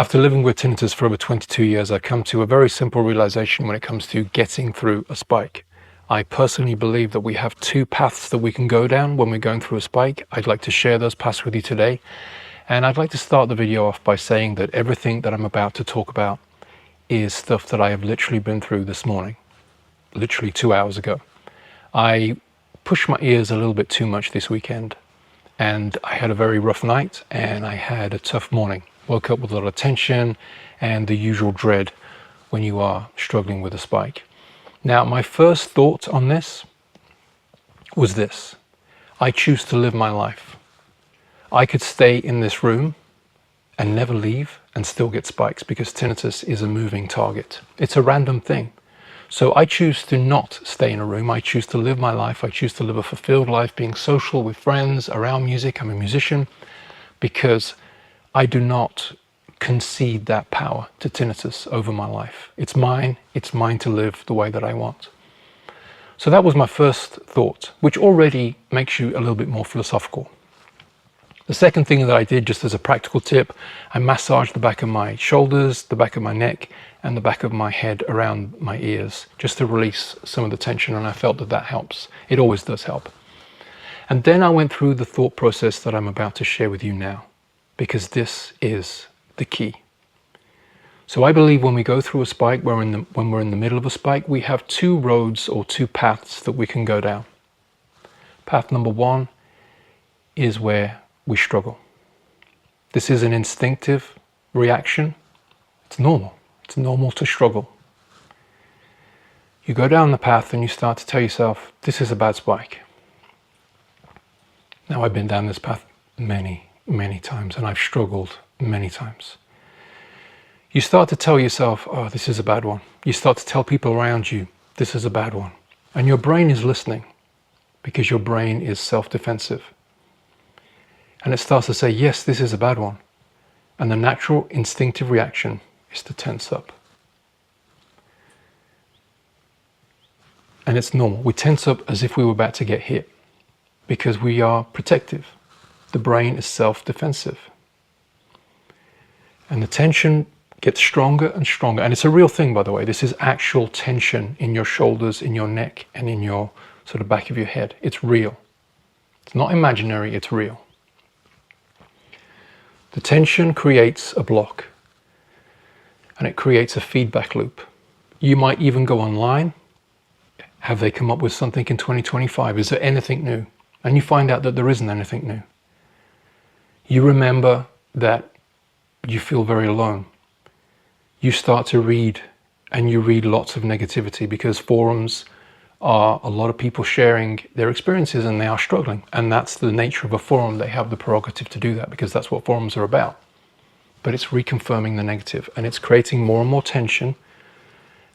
After living with tinnitus for over 22 years, I've come to a very simple realization when it comes to getting through a spike. I personally believe that we have two paths that we can go down when we're going through a spike. I'd like to share those paths with you today. And I'd like to start the video off by saying that everything that I'm about to talk about is stuff that I have literally been through this morning, literally 2 hours ago. I pushed my ears a little bit too much this weekend, and I had a very rough night and I had a tough morning. Woke up with a lot of tension and the usual dread when you are struggling with a spike. Now, my first thought on this was this: I choose to live my life. I could stay in this room and never leave and still get spikes, because tinnitus is a moving target. It's a random thing. So I choose to not stay in a room. I choose to live my life. I choose to live a fulfilled life, being social with friends, around music. I'm a musician, because I do not concede that power to tinnitus over my life. It's mine. It's mine to live the way that I want. So that was my first thought, which already makes you a little bit more philosophical. The second thing that I did, just as a practical tip, I massaged the back of my shoulders, the back of my neck, and the back of my head around my ears, just to release some of the tension, and I felt that that helps. It always does help. And then I went through the thought process that I'm about to share with you now, because this is the key. So I believe when we go through a spike, when we're in the middle of a spike, we have two roads or two paths that we can go down. Path number one is where we struggle. This is an instinctive reaction. It's normal. It's normal to struggle. You go down the path and you start to tell yourself, this is a bad spike. Now, I've been down this path many times, and I've struggled many times. You start to tell yourself, oh, this is a bad one. You start to tell people around you, this is a bad one. And your brain is listening, because your brain is self-defensive. And it starts to say, yes, this is a bad one. And the natural instinctive reaction is to tense up. And it's normal. We tense up as if we were about to get hit, because we are protective. The brain is self-defensive. And the tension gets stronger and stronger. And it's a real thing, by the way. This is actual tension in your shoulders, in your neck, and in your sort of back of your head. It's real. It's not imaginary, it's real. The tension creates a block, and it creates a feedback loop. You might even go online. Have they come up with something in 2025? Is there anything new? And you find out that there isn't anything new. You remember that you feel very alone. You start to read, and you read lots of negativity, because forums are a lot of people sharing their experiences, and they are struggling. And that's the nature of a forum. They have the prerogative to do that, because that's what forums are about. But it's reconfirming the negative, and it's creating more and more tension,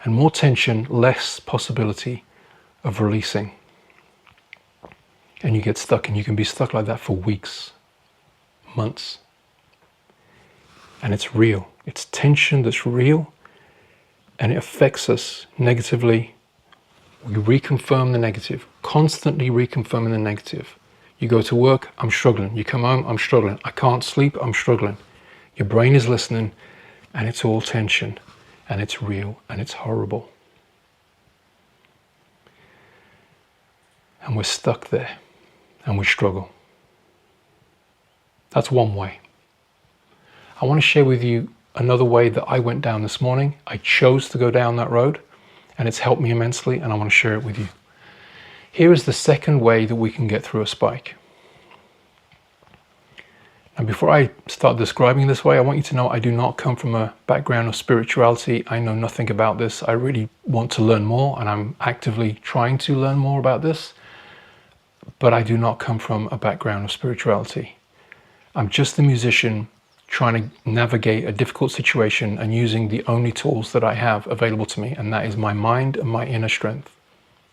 and more tension, less possibility of releasing. And you get stuck, and you can be stuck like that for weeks, months. And it's real. It's tension that's real, and it affects us negatively. We reconfirm the negative, constantly reconfirming the negative. You go to work, I'm struggling. You come home, I'm struggling. I can't sleep, I'm struggling. Your brain is listening, and it's all tension, and it's real, and it's horrible. And we're stuck there, and we struggle. That's one way. I want to share with you another way that I went down this morning. I chose to go down that road, and it's helped me immensely, and I want to share it with you. Here is the second way that we can get through a spike. Now, before I start describing this way, I want you to know I do not come from a background of spirituality. I know nothing about this. I really want to learn more, and I'm actively trying to learn more about this. But I do not come from a background of spirituality. I'm just a musician trying to navigate a difficult situation and using the only tools that I have available to me, and that is my mind and my inner strength.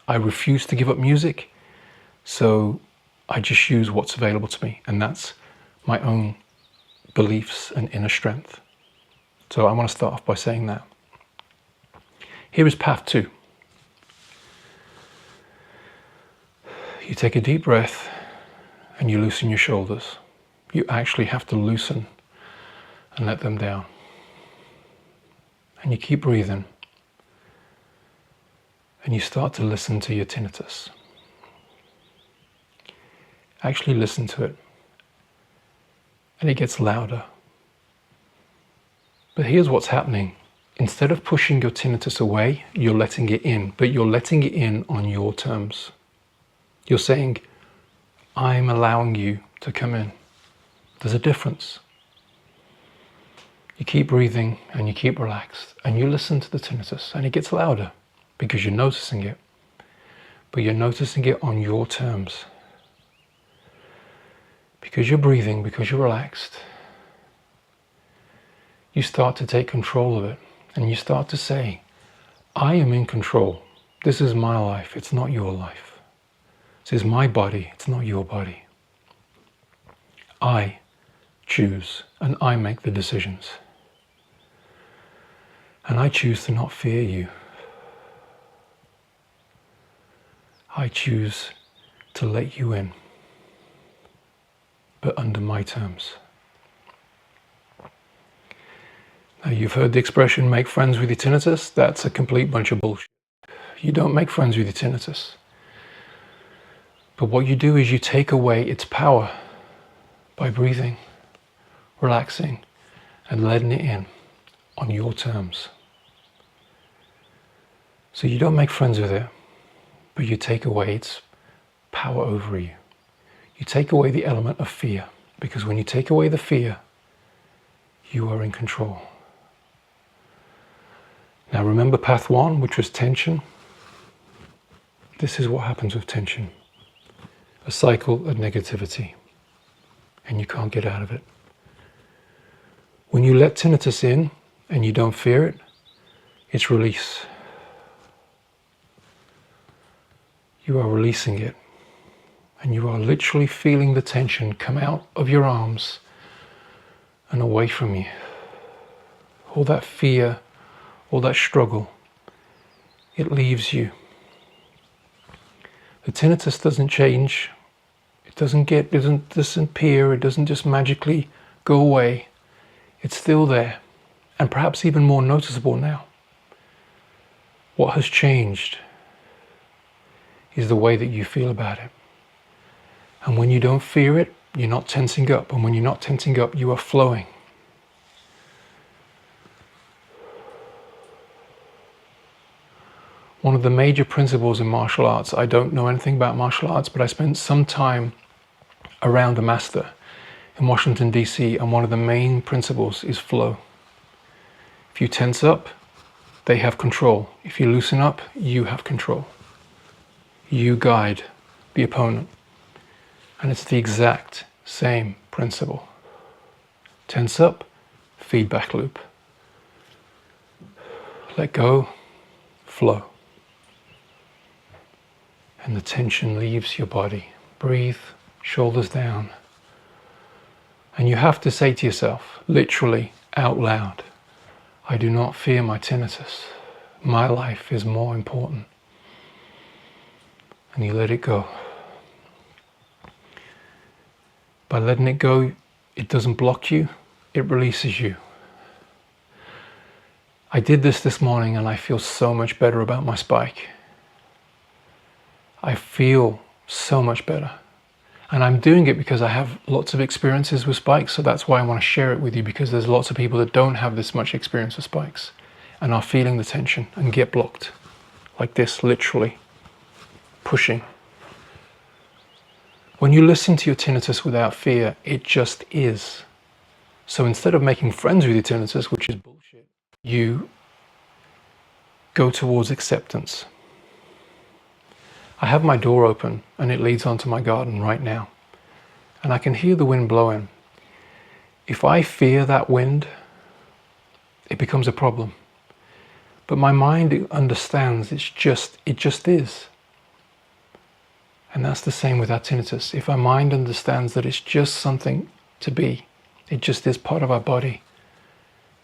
I refuse to give up music, so I just use what's available to me, and that's my own beliefs and inner strength. So I want to start off by saying that. Here is path two. You take a deep breath and you loosen your shoulders. You actually have to loosen and let them down. And you keep breathing. And you start to listen to your tinnitus. Actually listen to it. And it gets louder. But here's what's happening. Instead of pushing your tinnitus away, you're letting it in, but you're letting it in on your terms. You're saying, I'm allowing you to come in. There's a difference. You keep breathing and you keep relaxed and you listen to the tinnitus and it gets louder because you're noticing it. But you're noticing it on your terms. Because you're breathing, because you're relaxed, you start to take control of it and you start to say, I am in control. This is my life, it's not your life. This is my body, it's not your body. I choose and I make the decisions. And I choose to not fear you. I choose to let you in, but under my terms. Now, you've heard the expression, make friends with your tinnitus. That's a complete bunch of bullshit. You don't make friends with your tinnitus. But what you do is you take away its power by breathing, relaxing, and letting it in on your terms. So you don't make friends with it, but you take away its power over you. You take away the element of fear, because when you take away the fear, you are in control. Now remember path 1, which was tension? This is what happens with tension. A cycle of negativity, and you can't get out of it. When you let tinnitus in and you don't fear it, it's release. You are releasing it, and you are literally feeling the tension come out of your arms and away from you. All that fear, all that struggle, it leaves you. The tinnitus doesn't change. It doesn't disappear. It doesn't just magically go away. It's still there, and perhaps even more noticeable now. What has changed is the way that you feel about it. And when you don't fear it, you're not tensing up. And when you're not tensing up, you are flowing. One of the major principles in martial arts, I don't know anything about martial arts, but I spent some time around a master in Washington, D.C., and one of the main principles is flow. If you tense up, they have control. If you loosen up, you have control. You guide the opponent. And it's the exact same principle. Tense up, feedback loop. Let go, flow. And the tension leaves your body. Breathe, shoulders down. And you have to say to yourself, literally out loud, I do not fear my tinnitus. My life is more important. And you let it go. By letting it go, it doesn't block you, it releases you. I did this morning and I feel so much better about my spike. I feel so much better. And I'm doing it because I have lots of experiences with spikes, so that's why I want to share it with you, because there's lots of people that don't have this much experience with spikes and are feeling the tension and get blocked. Like this, literally. Pushing. When you listen to your tinnitus without fear, it just is. So instead of making friends with your tinnitus, which is bullshit, you go towards acceptance. I have my door open and it leads onto my garden right now. And I can hear the wind blowing. If I fear that wind, it becomes a problem. But my mind understands it just is. And that's the same with our tinnitus. If our mind understands that it's just something to be, it just is part of our body.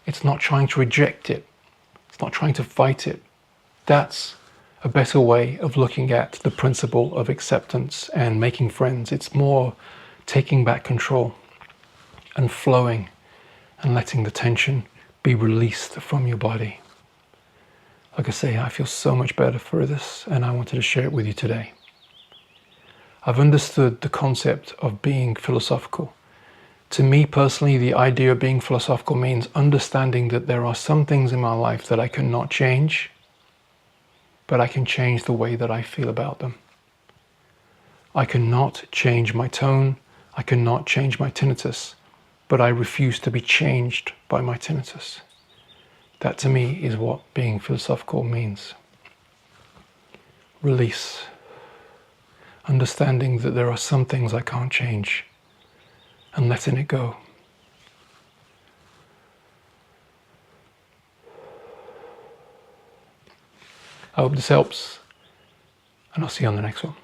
It's not trying to reject it. It's not trying to fight it. That's a better way of looking at the principle of acceptance and making friends. It's more taking back control and flowing and letting the tension be released from your body. Like I say, I feel so much better for this, and I wanted to share it with you today. I've understood the concept of being philosophical. To me personally, the idea of being philosophical means understanding that there are some things in my life that I cannot change, but I can change the way that I feel about them. I cannot change my tone, I cannot change my tinnitus, but I refuse to be changed by my tinnitus. That to me is what being philosophical means. Release. Understanding that there are some things I can't change, and letting it go. I hope this helps, and I'll see you on the next one.